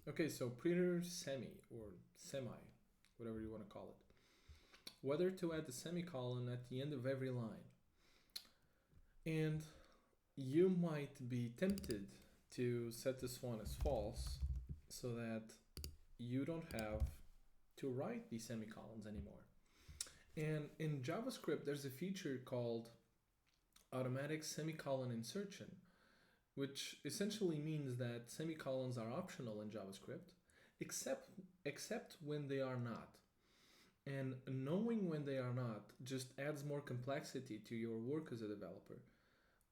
Okay, so prettier semi or semi, whatever you want to call it. Whether to add the semicolon at the end of every line. And you might be tempted to set this one as false so that you don't have to write these semicolons anymore. And in JavaScript, there's a feature called automatic semicolon insertion, which essentially means that semicolons are optional in JavaScript, except when they are not. And knowing when they are not just adds more complexity to your work as a developer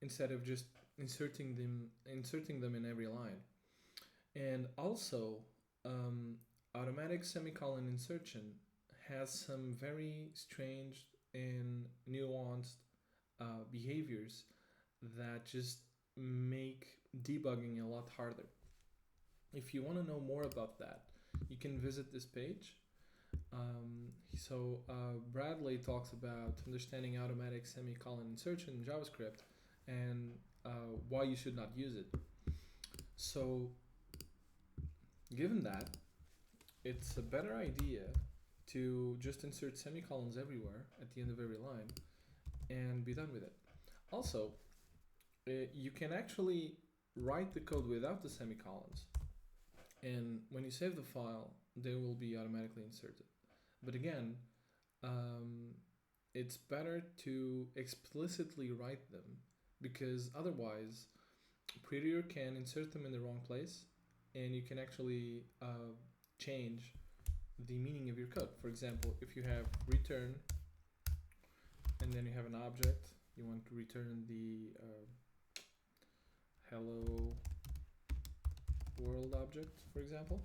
instead of just inserting them in every line. And also, automatic semicolon insertion has some very strange and nuanced behaviors that just make debugging a lot harder. If you want to know more about that, you can visit this page. Bradley talks about understanding automatic semicolon insertion in JavaScript and why you should not use it. So, given that, it's a better idea to just insert semicolons everywhere at the end of every line and be done with it. Also, you can actually write the code without the semicolons, and when you save the file, they will be automatically inserted. But again, it's better to explicitly write them because otherwise, Prettier can insert them in the wrong place, and you can actually change the meaning of your code. For example, if you have return and then you have an object, you want to return the hello world object, for example.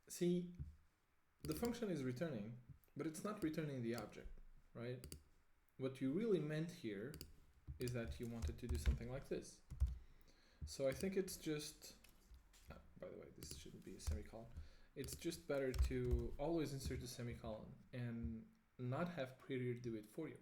See, the function is returning, but it's not returning the object, right? What you really meant here is that you wanted to do something like this. So I think it's just, by the way, this shouldn't be a semicolon. It's just better to always insert a semicolon and not have Prettier do it for you.